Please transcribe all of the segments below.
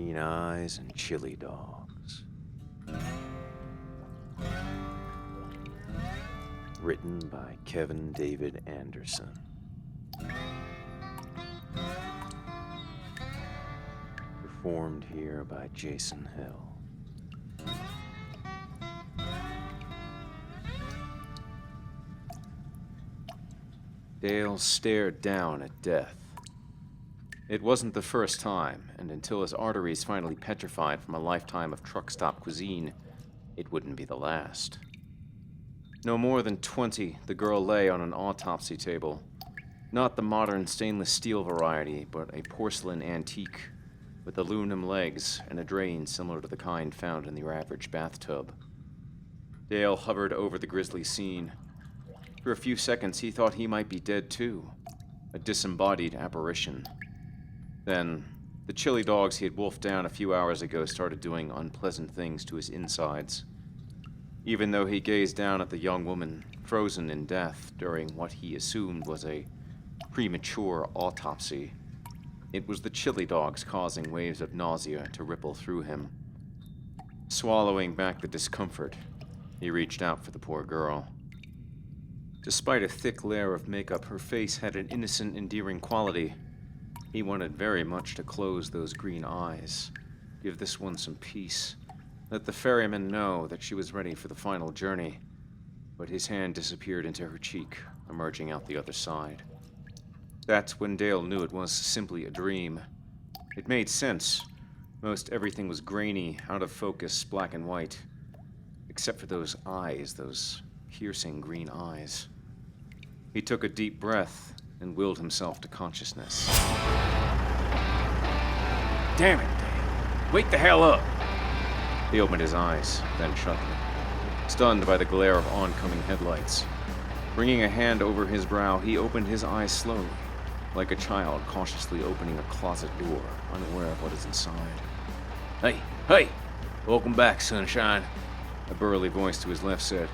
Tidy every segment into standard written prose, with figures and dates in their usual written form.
Green Eyes and Chili Dogs. Written by Kevin David Anderson. Performed here by Jason Hill. Dale stared down at death. It wasn't the first time, and until his arteries finally petrified from a lifetime of truck stop cuisine, it wouldn't be the last. No more than 20, the girl lay on an autopsy table. Not the modern stainless steel variety, but a porcelain antique, with aluminum legs and a drain similar to the kind found in your average bathtub. Dale hovered over the grisly scene. For a few seconds, he thought he might be dead too, a disembodied apparition. Then, the chili dogs he had wolfed down a few hours ago started doing unpleasant things to his insides. Even though he gazed down at the young woman, frozen in death during what he assumed was a premature autopsy, it was the chili dogs causing waves of nausea to ripple through him. Swallowing back the discomfort, he reached out for the poor girl. Despite a thick layer of makeup, her face had an innocent, endearing quality. He wanted very much to close those green eyes, give this one some peace, let the ferryman know that she was ready for the final journey, but his hand disappeared into her cheek, emerging out the other side. That's when Dale knew it was simply a dream. It made sense. Most everything was grainy, out of focus, black and white, except for those eyes, those piercing green eyes. He took a deep breath and willed himself to consciousness. Damn it, Dale. Wake the hell up! He opened his eyes, then shut them, stunned by the glare of oncoming headlights. Bringing a hand over his brow, he opened his eyes slowly, like a child cautiously opening a closet door, unaware of what is inside. Hey! Welcome back, sunshine, a burly voice to his left said.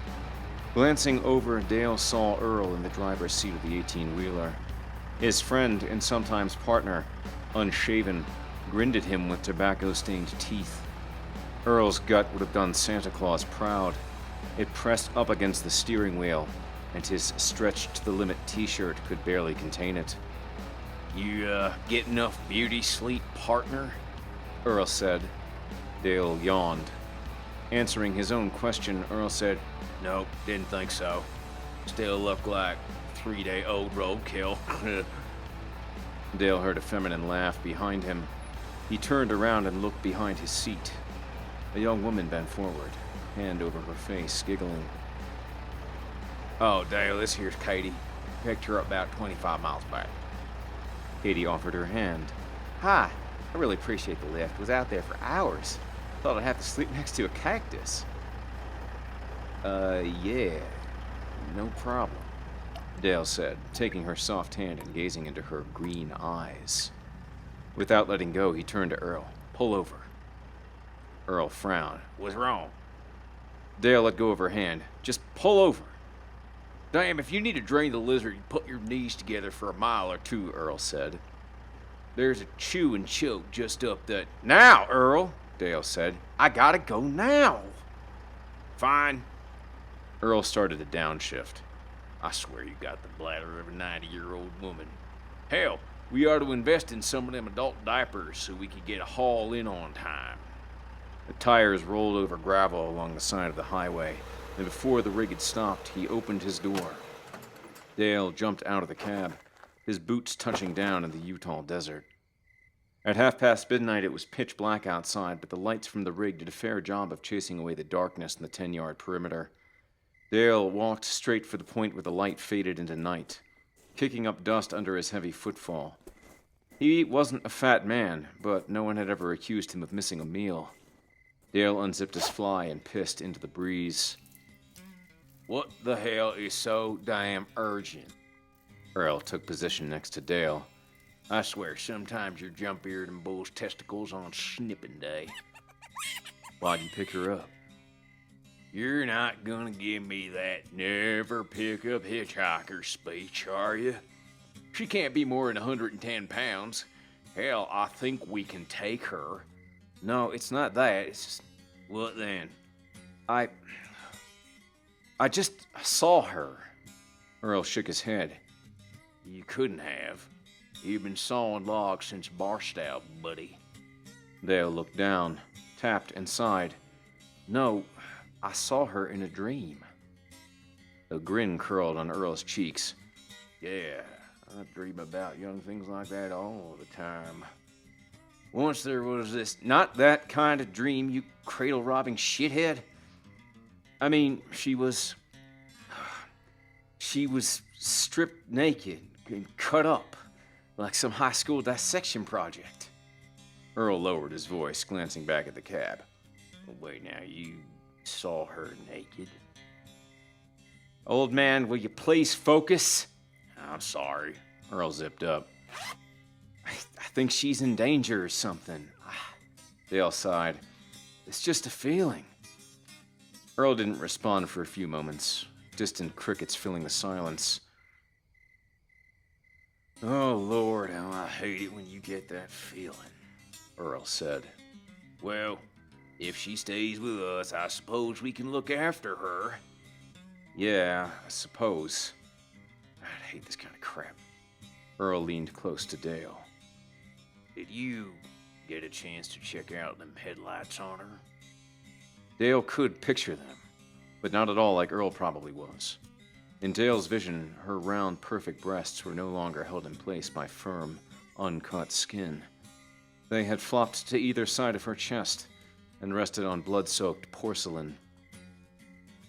Glancing over, Dale saw Earl in the driver's seat of the 18-wheeler. His friend and sometimes partner, unshaven, grinned at him with tobacco-stained teeth. Earl's gut would have done Santa Claus proud. It pressed up against the steering wheel, and his stretched-to-the-limit t-shirt could barely contain it. You, get enough beauty sleep, partner? Earl said. Dale yawned. Answering his own question, Earl said, Nope, didn't think so. Still look like 3-day-old roadkill. Dale heard a feminine laugh behind him. He turned around and looked behind his seat. A young woman bent forward, hand over her face, giggling. Oh, Dale, this here's Katie. Picked her up about 25 miles back. Katie offered her hand. Hi, I really appreciate the lift. Was out there for hours. Thought I'd have to sleep next to a cactus. Yeah. No problem, Dale said, taking her soft hand and gazing into her green eyes. Without letting go, he turned to Earl. Pull over. Earl frowned. What's wrong? Dale let go of her hand. Just pull over. Damn, if you need to drain the lizard, you put your knees together for a mile or two, Earl said. There's a chew and choke just up that... Now, Earl, Dale said. I gotta go now. Fine. Earl started a downshift. I swear you got the bladder of a 90-year-old woman. Hell, we ought to invest in some of them adult diapers so we could get a haul in on time. The tires rolled over gravel along the side of the highway, and before the rig had stopped, he opened his door. Dale jumped out of the cab, his boots touching down in the Utah desert. At midnight, it was pitch black outside, but the lights from the rig did a fair job of chasing away the darkness in the 10-yard perimeter. Dale walked straight for the point where the light faded into night, kicking up dust under his heavy footfall. He wasn't a fat man, but no one had ever accused him of missing a meal. Dale unzipped his fly and pissed into the breeze. What the hell is so damn urgent? Earl took position next to Dale. I swear, sometimes you're jumpier than bull's testicles on snipping day. Why'd you pick her up? You're not gonna give me that never pick up hitchhiker speech, are you? She can't be more than 110 pounds. Hell, I think we can take her. No, it's not that. It's just. What then? I. I just saw her. Earl shook his head. You couldn't have. You've been sawing logs since Barstow, buddy. Dale looked down, tapped, and sighed. No, I saw her in a dream. A grin curled on Earl's cheeks. Yeah, I dream about young things like that all the time. Once there was this. Not that kind of dream, you cradle-robbing shithead. I mean, she was stripped naked and cut up like some high school dissection project. Earl lowered his voice, glancing back at the cab. Wait, now, you saw her naked? Old man, will you please focus? I'm sorry. Earl zipped up. I think she's in danger or something. Dale sighed. It's just a feeling. Earl didn't respond for a few moments, distant crickets filling the silence. Oh, Lord, how I hate it when you get that feeling, Earl said. Well, if she stays with us, I suppose we can look after her. Yeah, I suppose. I hate this kind of crap. Earl leaned close to Dale. Did you get a chance to check out them headlights on her? Dale could picture them, but not at all like Earl probably was. In Dale's vision, her round, perfect breasts were no longer held in place by firm, uncut skin. They had flopped to either side of her chest and rested on blood-soaked porcelain.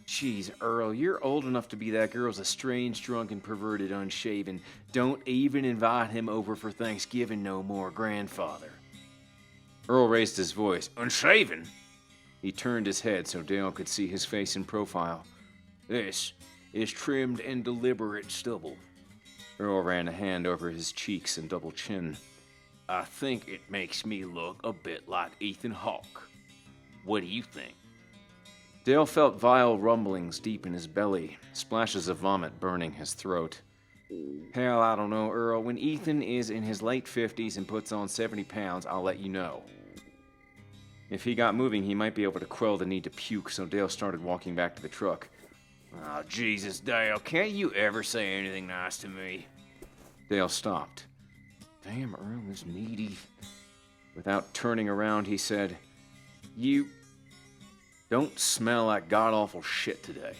Jeez, Earl, you're old enough to be that girl's estranged, drunken, perverted, unshaven. Don't even invite him over for Thanksgiving no more, grandfather. Earl raised his voice. Unshaven? He turned his head so Dale could see his face in profile. This is trimmed and deliberate stubble. Earl ran a hand over his cheeks and double chin. I think it makes me look a bit like Ethan Hawke. What do you think? Dale felt vile rumblings deep in his belly, splashes of vomit burning his throat. Hell, I don't know, Earl. When Ethan is in his late 50s and puts on 70 pounds, I'll let you know. If he got moving, he might be able to quell the need to puke, so Dale started walking back to the truck. Oh, Jesus, Dale, can't you ever say anything nice to me? Dale stopped. Damn, Earl is needy. Without turning around, he said, You don't smell like god-awful shit today.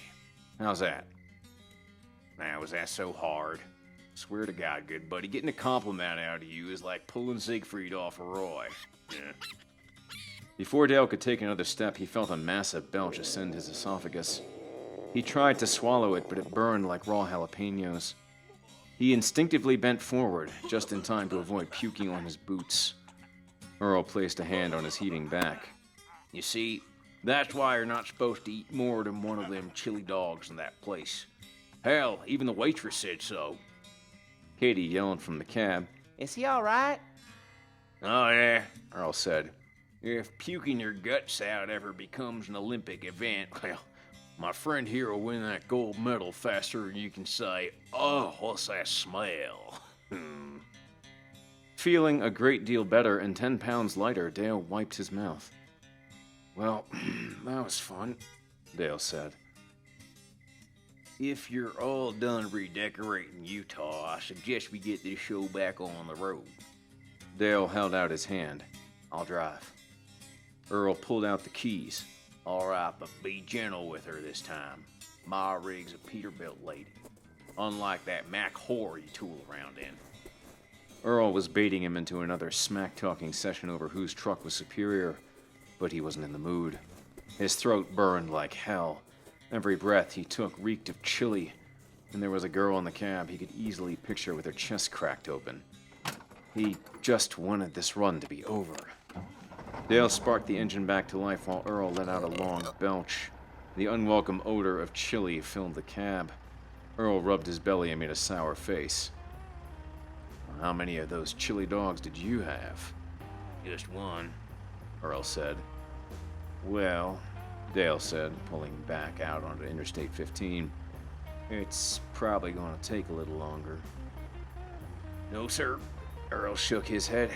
How's that? Now, was that so hard? Swear to God, good buddy, getting a compliment out of you is like pulling Siegfried off a Roy. Yeah. Before Dale could take another step, he felt a massive belch ascend his esophagus. He tried to swallow it, but it burned like raw jalapenos. He instinctively bent forward, just in time to avoid puking on his boots. Earl placed a hand on his heaving back. You see, that's why you're not supposed to eat more than one of them chili dogs in that place. Hell, even the waitress said so. Katie yelled from the cab, Is he all right? Oh, yeah, Earl said. If puking your guts out ever becomes an Olympic event, well, my friend here will win that gold medal faster than you can say, oh, what's that smell? Feeling a great deal better and 10 pounds lighter, Dale wiped his mouth. Well, that was fun, Dale said. If you're all done redecorating Utah, I suggest we get this show back on the road. Dale held out his hand. I'll drive. Earl pulled out the keys. All right, but be gentle with her this time. My rig's a Peterbilt lady. Unlike that Mac whore you tool around in. Earl was baiting him into another smack-talking session over whose truck was superior, but he wasn't in the mood. His throat burned like hell. Every breath he took reeked of chili, and there was a girl in the cab he could easily picture with her chest cracked open. He just wanted this run to be over. Dale sparked the engine back to life while Earl let out a long belch. The unwelcome odor of chili filled the cab. Earl rubbed his belly and made a sour face. How many of those chili dogs did you have? Just one, Earl said. Well, Dale said, pulling back out onto Interstate 15, it's probably going to take a little longer. No, sir. Earl shook his head.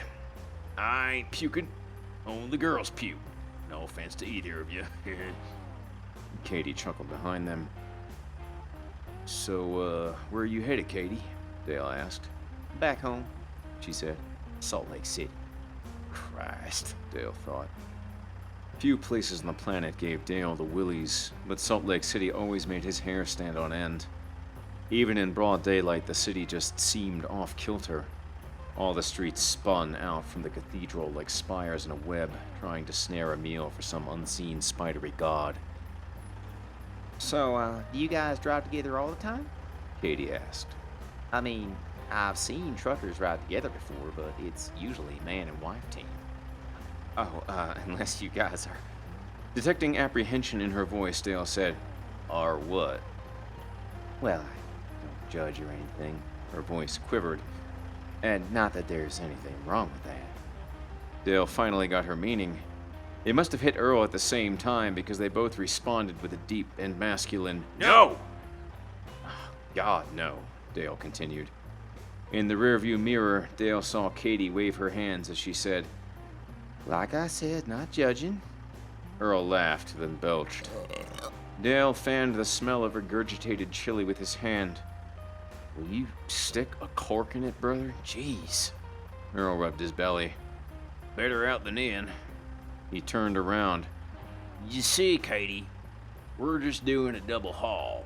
I ain't puking. On the girls' pew. No offense to either of you. Katie chuckled behind them. So, where are you headed, Katie? Dale asked. Back home, she said. Salt Lake City. Christ, Dale thought. Few places on the planet gave Dale the willies, but Salt Lake City always made his hair stand on end. Even in broad daylight, the city just seemed off-kilter. All the streets spun out from the cathedral like spires in a web, trying to snare a meal for some unseen spidery god. So, do you guys drive together all the time? Katie asked. I mean, I've seen truckers ride together before, but it's usually man and wife team. Oh, unless you guys are... Detecting apprehension in her voice, Dale said, Are what? Well, I don't judge or anything. Her voice quivered. And not that there's anything wrong with that. Dale finally got her meaning. It must have hit Earl at the same time because they both responded with a deep and masculine, No! God, no, Dale continued. In the rearview mirror, Dale saw Katie wave her hands as she said, Like I said, not judging. Earl laughed, then belched. Dale fanned the smell of regurgitated chili with his hand. Will you stick a cork in it, brother? Jeez. Earl rubbed his belly. Better out than in. He turned around. You see, Katie, we're just doing a double haul.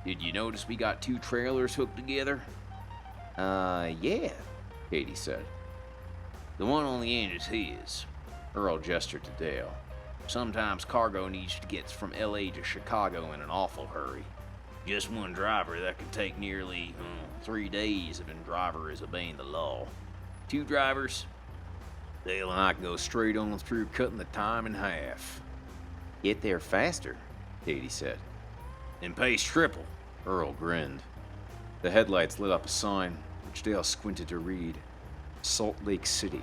Did you notice we got 2 trailers hooked together? Yeah, Katie said. The one on the end is his. Earl gestured to Dale. Sometimes cargo needs to get from LA to Chicago in an awful hurry. Just one driver, that could take nearly 3 days if a driver is obeying the law. 2 drivers, Dale and I can go straight on through cutting the time in half. Get there faster, Katie said. And pays triple. Earl grinned. The headlights lit up a sign, which Dale squinted to read. Salt Lake City,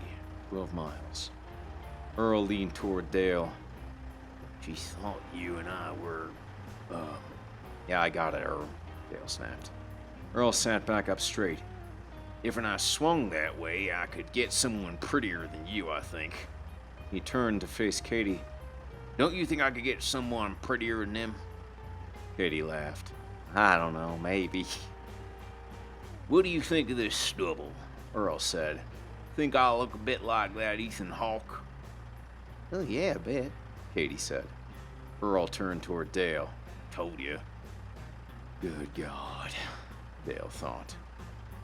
12 miles. Earl leaned toward Dale. She thought you and I were, Yeah, I got it, Earl, Dale snapped. Earl sat back up straight. If I swung that way, I could get someone prettier than you, I think. He turned to face Katie. Don't you think I could get someone prettier than them? Katie laughed. I don't know, maybe. What do you think of this stubble? Earl said. Think I'll look a bit like that Ethan Hawke? Oh, yeah, a bit, Katie said. Earl turned toward Dale. Told you. Good God, Dale thought.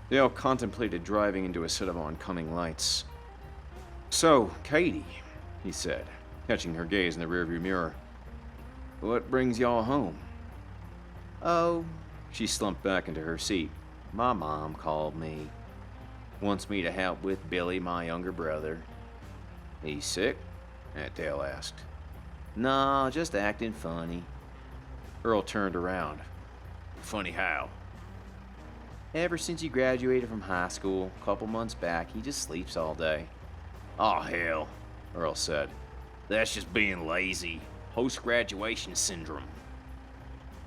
Dale contemplated driving into a set of oncoming lights. So, Katie, he said, catching her gaze in the rearview mirror. What brings y'all home? Oh, She slumped back into her seat. my mom called me. Wants me to help with Billy, my younger brother. He's sick? Aunt Dale asked. No, just acting funny. Earl turned around. Funny how? Ever since he graduated from high school, a couple months back, he just sleeps all day. Oh, hell. Earl said. That's just being lazy. Post-graduation syndrome.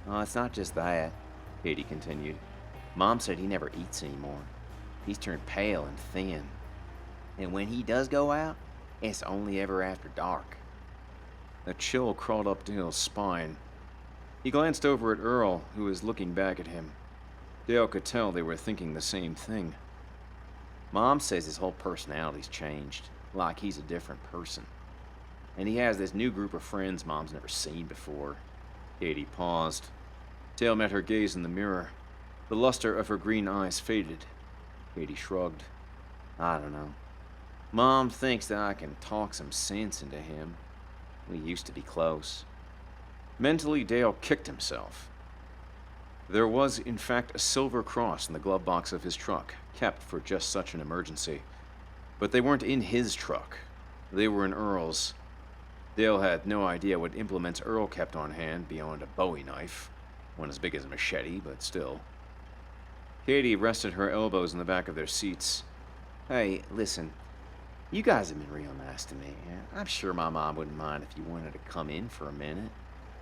Oh, it's not just that, Katie continued. Mom said he never eats anymore. He's turned pale and thin. And when he does go out, it's only ever after dark. A chill crawled up Dale's spine. He glanced over at Earl, who was looking back at him. Dale could tell they were thinking the same thing. Mom says his whole personality's changed, like he's a different person. And he has this new group of friends Mom's never seen before. Katie paused. Dale met her gaze in the mirror. The luster of her green eyes faded. Katie shrugged. I don't know. Mom thinks that I can talk some sense into him. We used to be close. Mentally, Dale kicked himself. There was, in fact, a silver cross in the glove box of his truck, kept for just such an emergency. But they weren't in his truck. They were in Earl's. Dale had no idea what implements Earl kept on hand beyond a Bowie knife. One as big as a machete, but still. Katie rested her elbows in the back of their seats. Hey, listen. You guys have been real nice to me. I'm sure my mom wouldn't mind if you wanted to come in for a minute.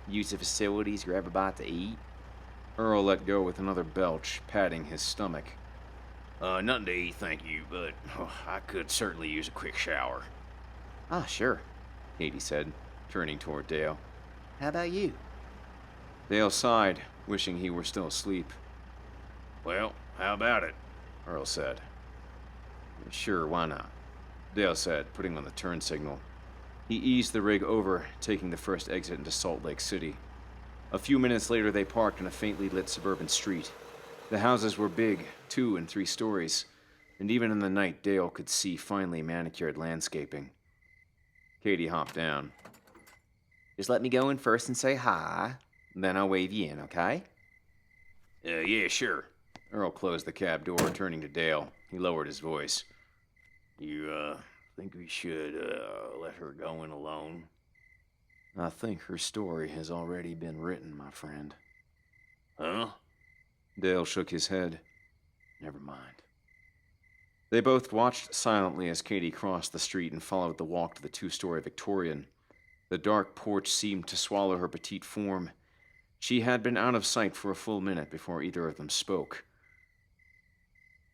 Use the facilities, grab a bite to eat. Earl let go with another belch, patting his stomach. Nothing to eat, thank you, but I could certainly use a quick shower. Ah, sure, Katie said, turning toward Dale. how about you? Dale sighed, wishing he were still asleep. Well, how about it? Earl said. Sure, why not? Dale said, putting on the turn signal. He eased the rig over, taking the first exit into Salt Lake City. A few minutes later, they parked on a faintly lit suburban street. The houses were big, 2 and 3 stories, and even in the night, Dale could see finely manicured landscaping. Katie hopped down. Just let me go in first and say hi, then I'll wave you in, okay? Yeah, sure. Earl closed the cab door, turning to Dale. He lowered his voice. You, think we should, let her go in alone? I think her story has already been written, my friend. Huh? Dale shook his head. Never mind. They both watched silently as Katie crossed the street and followed the walk to the 2-story Victorian. The dark porch seemed to swallow her petite form. She had been out of sight for a full minute before either of them spoke.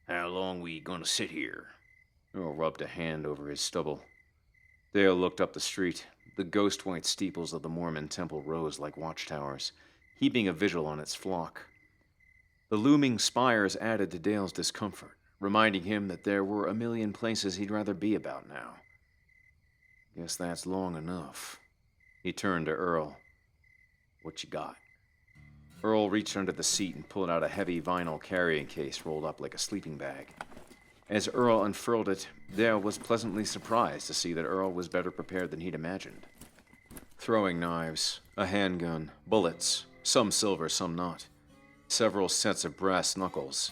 How long we gonna sit here? Earl rubbed a hand over his stubble. Dale looked up the street. The ghost-white steeples of the Mormon temple rose like watchtowers, heaping a vigil on its flock. The looming spires added to Dale's discomfort, reminding him that there were a million places he'd rather be about now. Guess that's long enough. He turned to Earl. What you got? Earl reached under the seat and pulled out a heavy vinyl carrying case rolled up like a sleeping bag. As Earl unfurled it, Dale was pleasantly surprised to see that Earl was better prepared than he'd imagined. Throwing knives, a handgun, bullets, some silver, some not, several sets of brass knuckles.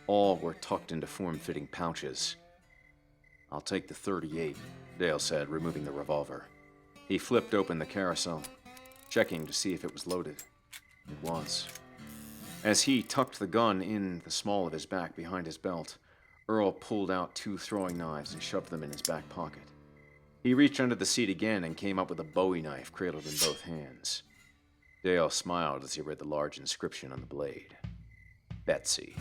All were tucked into form-fitting pouches. I'll take the .38, Dale said, removing the revolver. He flipped open the carousel, checking to see if it was loaded. It was. As he tucked the gun in the small of his back behind his belt, Earl pulled out 2 throwing knives and shoved them in his back pocket. He reached under the seat again and came up with a Bowie knife cradled in both hands. Dale smiled as he read the large inscription on the blade. Betsy.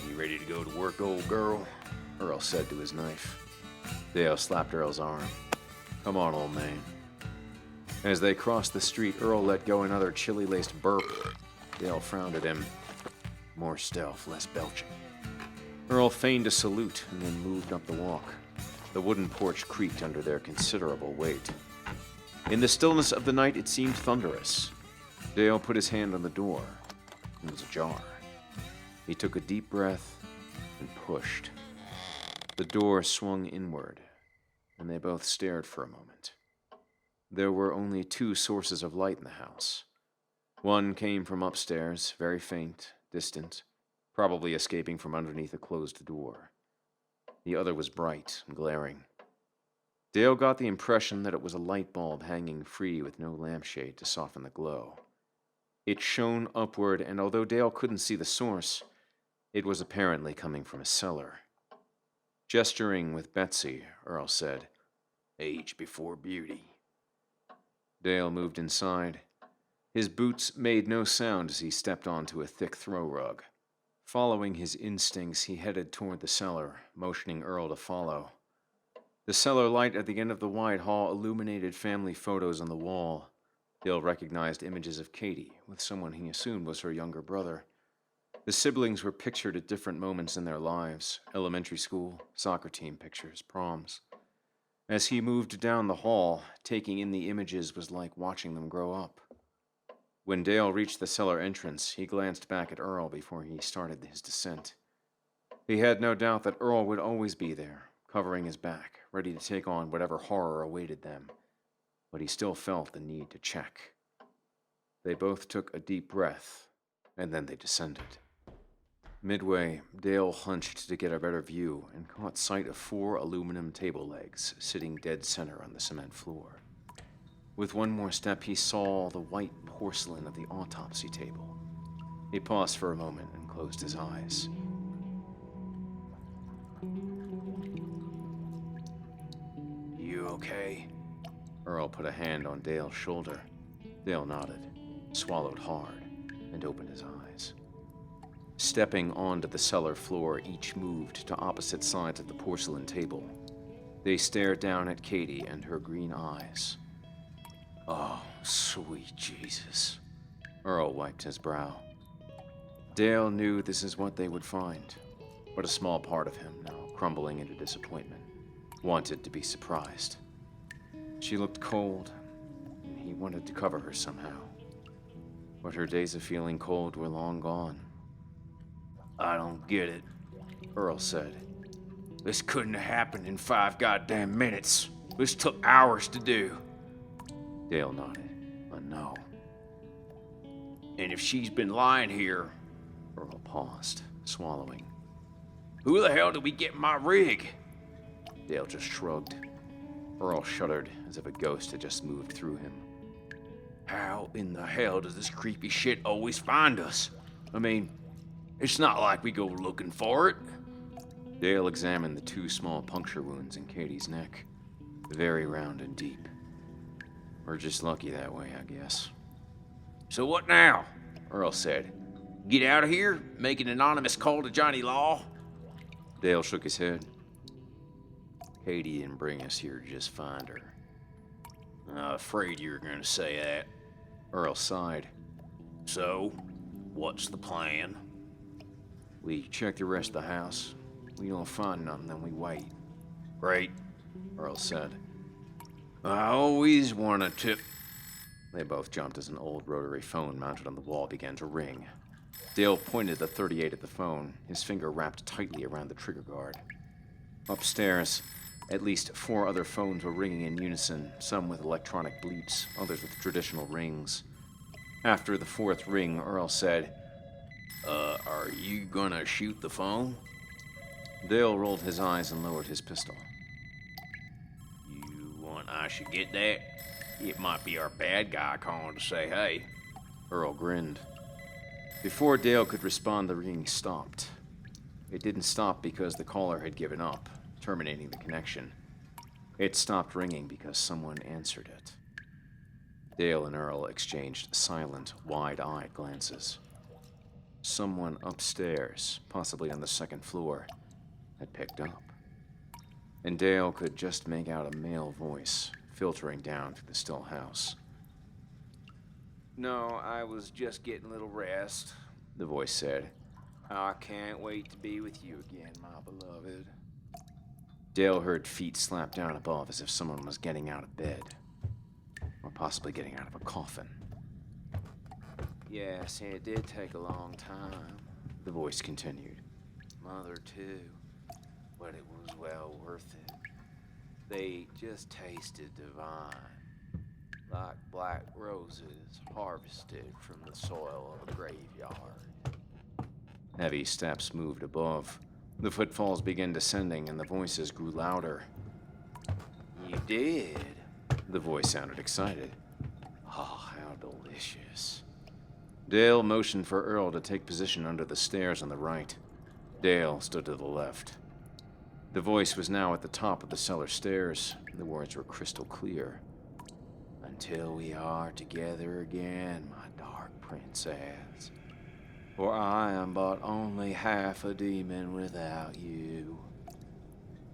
You ready to go to work, old girl? Earl said to his knife. Dale slapped Earl's arm. Come on, old man. As they crossed the street, Earl let go another chili-laced burp. Dale frowned at him. More stealth, less belching. Earl feigned a salute and then moved up the walk. The wooden porch creaked under their considerable weight. In the stillness of the night, it seemed thunderous. Dale put his hand on the door. It was ajar. He took a deep breath and pushed. The door swung inward, and they both stared for a moment. There were only 2 sources of light in the house. One came from upstairs, very faint, distant, probably escaping from underneath a closed door. The other was bright and glaring. Dale got the impression that it was a light bulb hanging free with no lampshade to soften the glow. It shone upward, and although Dale couldn't see the source, it was apparently coming from a cellar. Gesturing with Betsy, Earl said, "Age before beauty." Dale moved inside. His boots made no sound as he stepped onto a thick throw rug. Following his instincts, he headed toward the cellar, motioning Earl to follow. The cellar light at the end of the wide hall illuminated family photos on the wall. Dale recognized images of Katie with someone he assumed was her younger brother. The siblings were pictured at different moments in their lives: elementary school, soccer team pictures, proms. As he moved down the hall, taking in the images was like watching them grow up. When Dale reached the cellar entrance, he glanced back at Earl before he started his descent. He had no doubt that Earl would always be there, covering his back, ready to take on whatever horror awaited them. But he still felt the need to check. They both took a deep breath, and then they descended. Midway, Dale hunched to get a better view and caught sight of 4 aluminum table legs sitting dead center on the cement floor. With one more step, he saw the white porcelain of the autopsy table. He paused for a moment and closed his eyes. You okay? Earl put a hand on Dale's shoulder. Dale nodded, swallowed hard, and opened his eyes. Stepping onto the cellar floor, each moved to opposite sides of the porcelain table. They stared down at Katie and her green eyes. Oh, sweet Jesus. Earl wiped his brow. Dale knew this is what they would find, but a small part of him, now crumbling into disappointment, wanted to be surprised. She looked cold, and he wanted to cover her somehow. But her days of feeling cold were long gone. I don't get it, Earl said. This couldn't have happened in 5 goddamn minutes. This took hours to do. Dale nodded. A no. And if she's been lying here, Earl paused, swallowing. who the hell did we get in my rig? Dale just shrugged. Earl shuddered as if a ghost had just moved through him. How in the hell does this creepy shit always find us? I mean, it's not like we go looking for it. Dale examined the 2 small puncture wounds in Katie's neck, very round and deep. We're just lucky that way, I guess. So what now? Earl said. Get out of here? Make an anonymous call to Johnny Law? Dale shook his head. Katie didn't bring us here to just find her. I'm afraid you were going to say that. Earl sighed. So, what's the plan? We check the rest of the house. We don't find nothing, then we wait. Great, Earl said. I always wanted to... They both jumped as an old rotary phone mounted on the wall began to ring. Dale pointed the .38 at the phone, his finger wrapped tightly around the trigger guard. Upstairs, at least 4 other phones were ringing in unison, some with electronic bleeps, others with traditional rings. After the 4th ring, Earl said, Are you gonna shoot the phone? Dale rolled his eyes and lowered his pistol. You want I should get that? It might be our bad guy calling to say hey. Earl grinned. Before Dale could respond, the ringing stopped. It didn't stop because the caller had given up, terminating the connection. It stopped ringing because someone answered it. Dale and Earl exchanged silent, wide-eyed glances. Someone upstairs, possibly on the 2nd floor, had picked up. And Dale could just make out a male voice filtering down through the still house. No, I was just getting a little rest, the voice said. I can't wait to be with you again, my beloved. Dale heard feet slap down above as if someone was getting out of bed. Or possibly getting out of a coffin. Yes, it did take a long time. The voice continued. Mother, too. But it was well worth it. They just tasted divine. Like black roses harvested from the soil of a graveyard. Heavy steps moved above. The footfalls began descending and the voices grew louder. You did? The voice sounded excited. Oh, how delicious. Dale motioned for Earl to take position under the stairs on the right. Dale stood to the left. The voice was now at the top of the cellar stairs. The words were crystal clear. Until we are together again, my dark princess. For I am but only half a demon without you.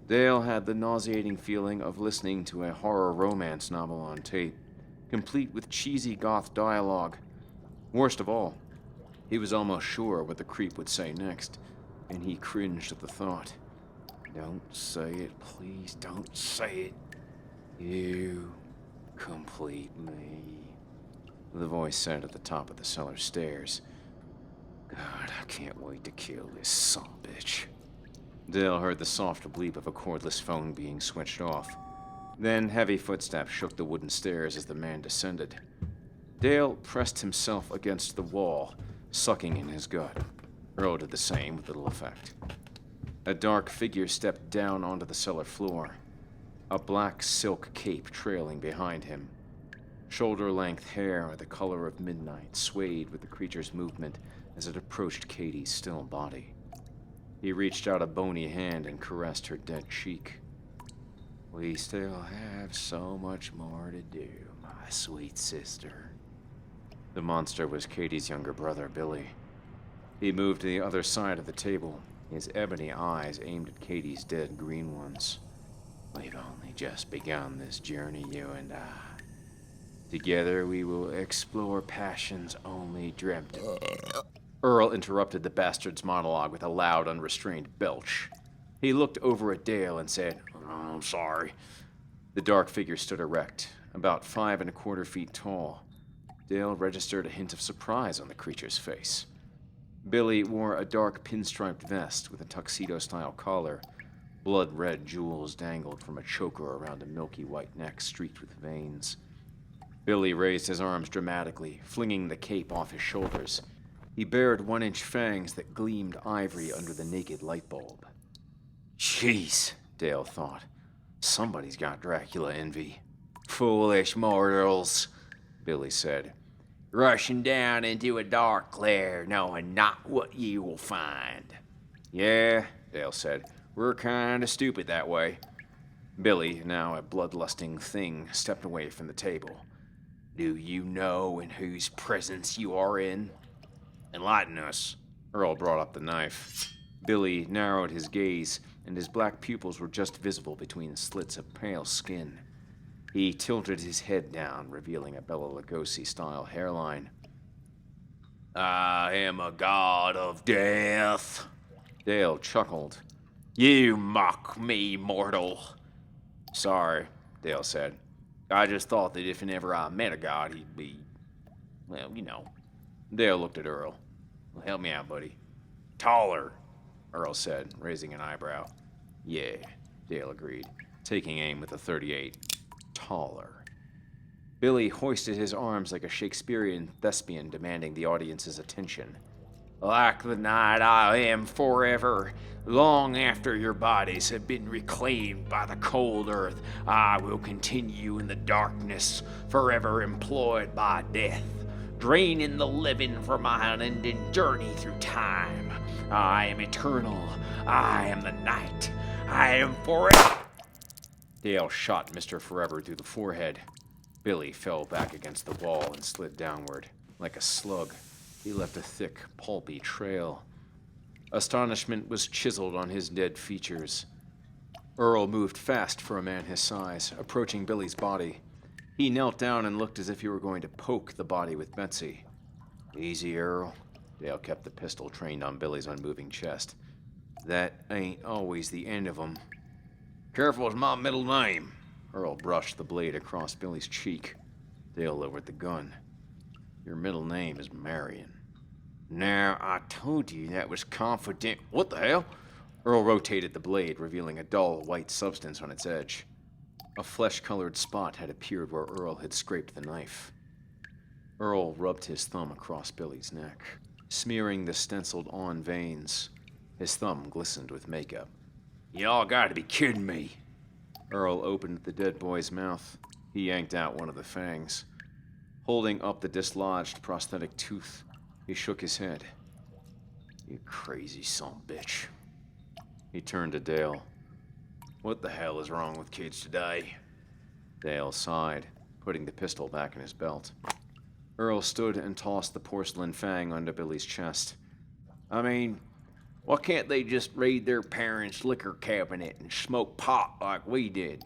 Dale had the nauseating feeling of listening to a horror romance novel on tape, complete with cheesy goth dialogue. Worst of all, he was almost sure what the creep would say next, and he cringed at the thought. Don't say it, please don't say it. You complete me, the voice said at the top of the cellar stairs. God, I can't wait to kill this sumbitch. Dale heard the soft bleep of a cordless phone being switched off. Then heavy footsteps shook the wooden stairs as the man descended. Dale pressed himself against the wall, sucking in his gut. Earl did the same with little effect. A dark figure stepped down onto the cellar floor, a black silk cape trailing behind him. Shoulder-length hair, the color of midnight, swayed with the creature's movement as it approached Katie's still body. He reached out a bony hand and caressed her dead cheek. We still have so much more to do, my sweet sister. The monster was Katie's younger brother, Billy. He moved to the other side of the table, his ebony eyes aimed at Katie's dead green ones. We've only just begun this journey, you and I. Together we will explore passions only dreamt of. Earl interrupted the bastard's monologue with a loud, unrestrained belch. He looked over at Dale and said, "Oh, I'm sorry." The dark figure stood erect, about 5¼ feet tall. Dale registered a hint of surprise on the creature's face. Billy wore a dark pinstriped vest with a tuxedo-style collar. Blood-red jewels dangled from a choker around a milky white neck streaked with veins. Billy raised his arms dramatically, flinging the cape off his shoulders. He bared 1-inch fangs that gleamed ivory under the naked light bulb. Jeez, Dale thought. Somebody's got Dracula envy. Foolish mortals, Billy said. Rushing down into a dark lair, knowing not what you will find. Yeah, Dale said. We're kinda stupid that way. Billy, now a bloodlusting thing, stepped away from the table. Do you know in whose presence you are in? Enlighten us. Earl brought up the knife. Billy narrowed his gaze, and his black pupils were just visible between slits of pale skin. He tilted his head down, revealing a Bela Lugosi-style hairline. I am a god of death. Dale chuckled. You mock me, mortal. Sorry, Dale said. I just thought that if and ever I met a god, he'd be, well, you know. Dale looked at Earl. Well, help me out, buddy. Taller, Earl said, raising an eyebrow. Yeah, Dale agreed, taking aim with a .38. Taller. Billy hoisted his arms like a Shakespearean thespian demanding the audience's attention. Like the night I am forever, long after your bodies have been reclaimed by the cold earth, I will continue in the darkness, forever employed by death, draining the living for my unending journey through time. I am eternal. I am the night. I am forever. Dale shot Mr. Forever through the forehead. Billy fell back against the wall and slid downward. Like a slug, he left a thick, pulpy trail. Astonishment was chiseled on his dead features. Earl moved fast for a man his size, approaching Billy's body. He knelt down and looked as if he were going to poke the body with Betsy. Easy, Earl. Dale kept the pistol trained on Billy's unmoving chest. That ain't always the end of 'em. Careful is my middle name. Earl brushed the blade across Billy's cheek. Dale lowered the gun. Your middle name is Marion. Now, I told you that was confident. What the hell? Earl rotated the blade, revealing a dull white substance on its edge. A flesh-colored spot had appeared where Earl had scraped the knife. Earl rubbed his thumb across Billy's neck, smearing the stenciled-on veins. His thumb glistened with makeup. Y'all gotta be kidding me. Earl opened the dead boy's mouth. He yanked out one of the fangs. Holding up the dislodged prosthetic tooth, he shook his head. You crazy son-bitch. He turned to Dale. What the hell is wrong with kids today? Dale sighed, putting the pistol back in his belt. Earl stood and tossed the porcelain fang onto Billy's chest. I mean, why can't they just raid their parents' liquor cabinet and smoke pot like we did?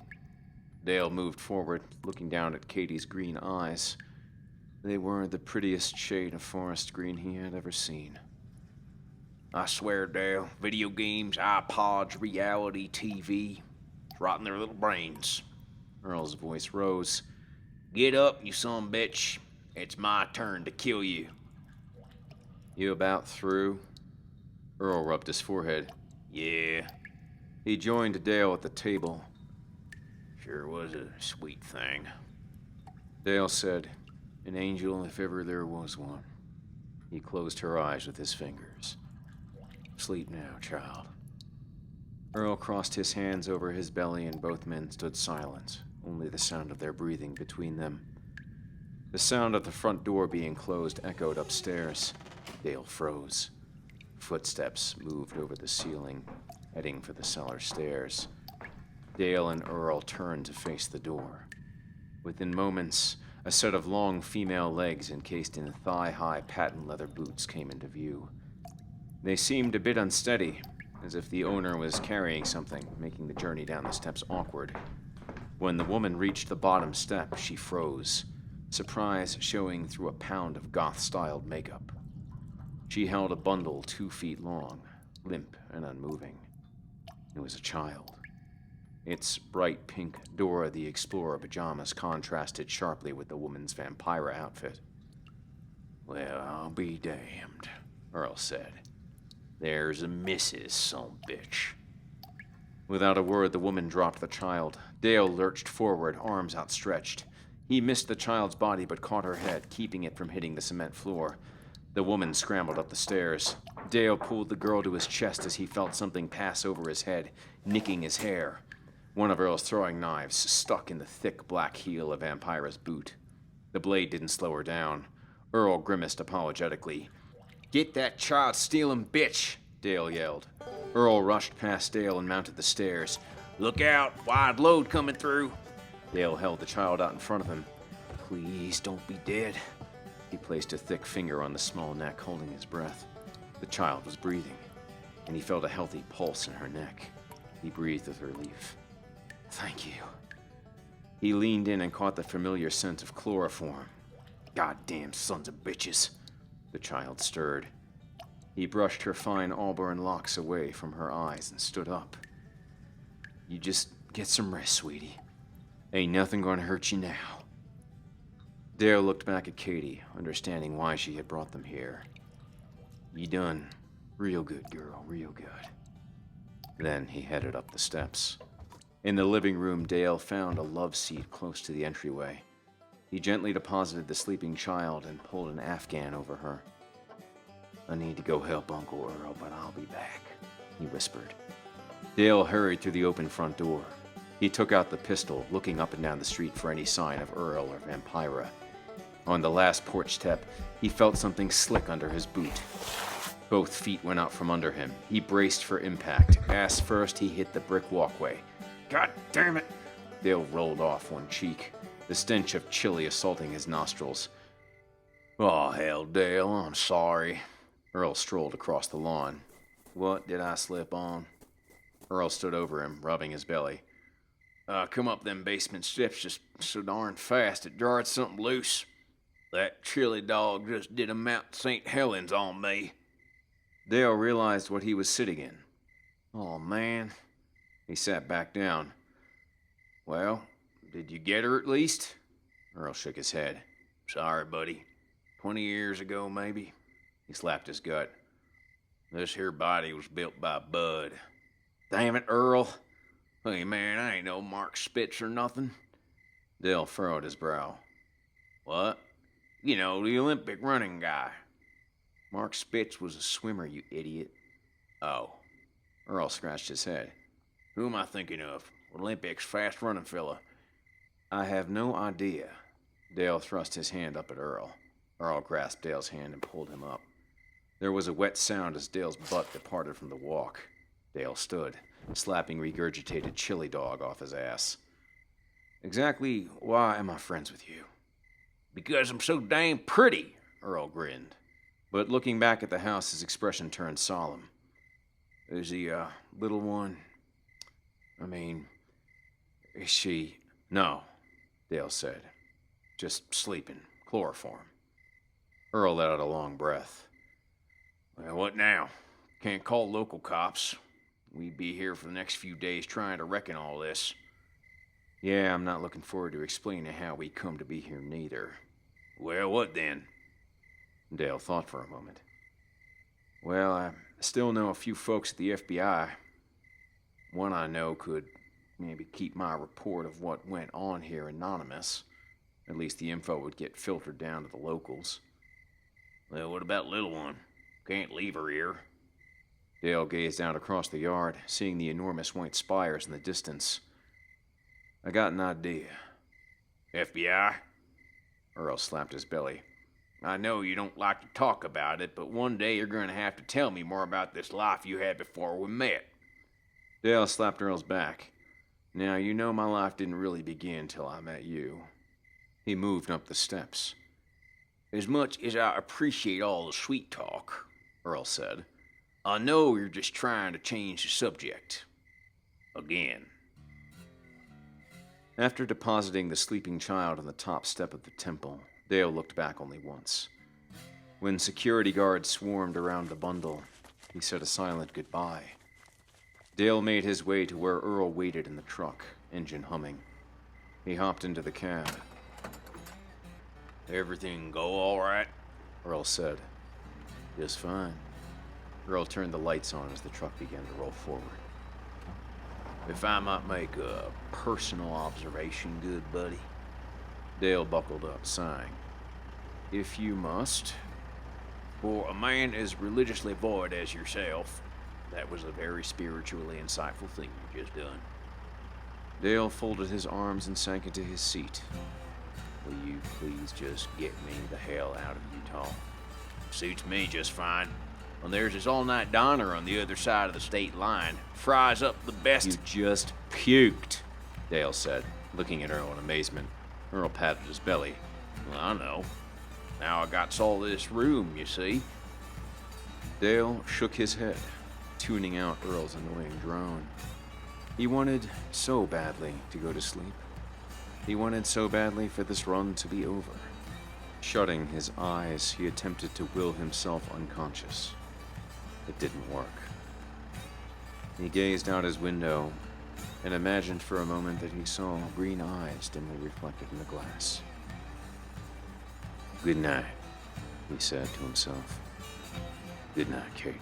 Dale moved forward, looking down at Katie's green eyes. They were the prettiest shade of forest green he had ever seen. I swear, Dale, video games, iPods, reality TV, it's rotting their little brains. Earl's voice rose. Get up, you son bitch. It's my turn to kill you. You about through? Earl rubbed his forehead. Yeah. He joined Dale at the table. Sure was a sweet thing. Dale said, an angel if ever there was one. He closed her eyes with his fingers. Sleep now, child. Earl crossed his hands over his belly and both men stood silent, only the sound of their breathing between them. The sound of the front door being closed echoed upstairs. Dale froze. Footsteps moved over the ceiling, heading for the cellar stairs. Dale and Earl turned to face the door. Within moments, a set of long female legs encased in thigh-high patent leather boots came into view. They seemed a bit unsteady, as if the owner was carrying something, making the journey down the steps awkward. When the woman reached the bottom step, she froze, surprise showing through a pound of goth-styled makeup. She held a bundle 2 feet long, limp and unmoving. It was a child. Its bright pink Dora the Explorer pajamas contrasted sharply with the woman's vampira outfit. "Well, I'll be damned," Earl said. "There's a Mrs. some bitch." Without a word, the woman dropped the child. Dale lurched forward, arms outstretched. He missed the child's body but caught her head, keeping it from hitting the cement floor. The woman scrambled up the stairs. Dale pulled the girl to his chest as he felt something pass over his head, nicking his hair. One of Earl's throwing knives stuck in the thick black heel of Vampira's boot. The blade didn't slow her down. Earl grimaced apologetically. "Get that child-stealing bitch!" Dale yelled. Earl rushed past Dale and mounted the stairs. Look out, wide load coming through. Dale held the child out in front of him. "Please don't be dead." He placed a thick finger on the small neck, holding his breath. The child was breathing, and he felt a healthy pulse in her neck. He breathed with relief. "Thank you." He leaned in and caught the familiar scent of chloroform. "Goddamn sons of bitches." The child stirred. He brushed her fine auburn locks away from her eyes and stood up. "You just get some rest, sweetie. Ain't nothing gonna hurt you now." Dale looked back at Katie, understanding why she had brought them here. "You done real good, girl, real good." Then he headed up the steps. In the living room, Dale found a love seat close to the entryway. He gently deposited the sleeping child and pulled an Afghan over her. "I need to go help Uncle Earl, but I'll be back," he whispered. Dale hurried through the open front door. He took out the pistol, looking up and down the street for any sign of Earl or Vampira. On the last porch step, he felt something slick under his boot. Both feet went out from under him. He braced for impact. Ass first, he hit the brick walkway. "God damn it!" Dale rolled off one cheek, the stench of chili assaulting his nostrils. "Oh, hell, Dale, I'm sorry." Earl strolled across the lawn. "What did I slip on?" Earl stood over him, rubbing his belly. Come up them basement steps just so darn fast it jarred something loose. That chili dog just did a Mount St. Helens on me." Dale realized what he was sitting in. "Oh, man." He sat back down. "Well, did you get her at least?" Earl shook his head. "Sorry, buddy. 20 years ago, maybe." He slapped his gut. "This here body was built by Bud." "Damn it, Earl." "Hey, man, I ain't no Mark Spitz or nothing." Dale furrowed his brow. "What?" "You know, the Olympic running guy." "Mark Spitz was a swimmer, you idiot." "Oh." Earl scratched his head. "Who am I thinking of? Olympics fast-running fella." "I have no idea." Dale thrust his hand up at Earl. Earl grasped Dale's hand and pulled him up. There was a wet sound as Dale's butt departed from the walk. Dale stood, slapping regurgitated chili dog off his ass. "Exactly why am I friends with you?" "Because I'm so dang pretty," Earl grinned. But looking back at the house, his expression turned solemn. "Is the, little one... I mean, is she..." "No," Dale said. "Just sleeping. Chloroform." Earl let out a long breath. "Well, what now? Can't call local cops. We'd be here for the next few days trying to reckon all this." "Yeah, I'm not looking forward to explaining how we come to be here neither." "Well, what then?" Dale thought for a moment. "Well, I still know a few folks at the FBI. One I know could maybe keep my report of what went on here anonymous. At least the info would get filtered down to the locals." "Well, what about little one? Can't leave her here." Dale gazed out across the yard, seeing the enormous white spires in the distance. "I got an idea." "FBI?" Earl slapped his belly. "I know you don't like to talk about it, but one day you're going to have to tell me more about this life you had before we met." Dale slapped Earl's back. "Now, you know my life didn't really begin till I met you." He moved up the steps. "As much as I appreciate all the sweet talk," Earl said, I know you're just trying to change the subject. Again. After depositing the sleeping child on the top step of the temple, Dale looked back only once. When security guards swarmed around the bundle, he said a silent goodbye. Dale made his way to where Earl waited in the truck, engine humming. He hopped into the cab. Everything go all right? Earl said. Just fine. Earl turned the lights on as the truck began to roll forward. If I might make a personal observation, good buddy. Dale buckled up, sighing. If you must. For a man as religiously void as yourself, that was a very spiritually insightful thing you just done. Dale folded his arms and sank into his seat. Will you please just get me the hell out of Utah? Suits me just fine. And there's this all-night diner on the other side of the state line. Fries up the best. You just puked, Dale said, looking at Earl in amazement. Earl patted his belly. Well, I know. Now I got all this room, you see. Dale shook his head, tuning out Earl's annoying drone. He wanted so badly to go to sleep. He wanted so badly for this run to be over. Shutting his eyes, he attempted to will himself unconscious. It didn't work. He gazed out his window and imagined for a moment that he saw green eyes dimly reflected in the glass. Good night, he said to himself. Good night, Katie.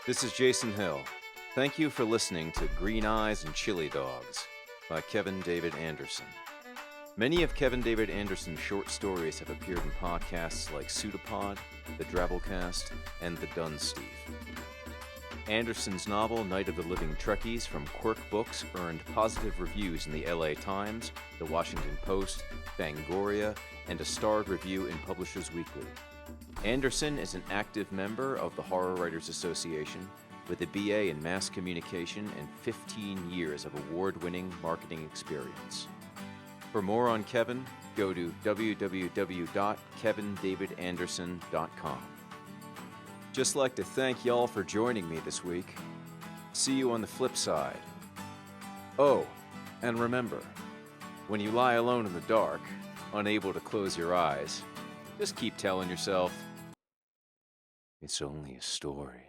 This is Jason Hill. Thank you for listening to Green Eyes and Chili Dogs by Kevin David Anderson. Many of Kevin David Anderson's short stories have appeared in podcasts like Pseudopod, The Drabblecast, and The Dun Steve. Anderson's novel Night of the Living Trekkies from Quirk Books earned positive reviews in the LA Times, The Washington Post, Fangoria, and a starred review in Publishers Weekly. Anderson is an active member of the Horror Writers Association with a BA in Mass Communication and 15 years of award-winning marketing experience. For more on Kevin, go to www.kevindavidanderson.com. Just like to thank y'all for joining me this week. See you on the flip side. Oh, and remember, when you lie alone in the dark, unable to close your eyes, just keep telling yourself, it's only a story.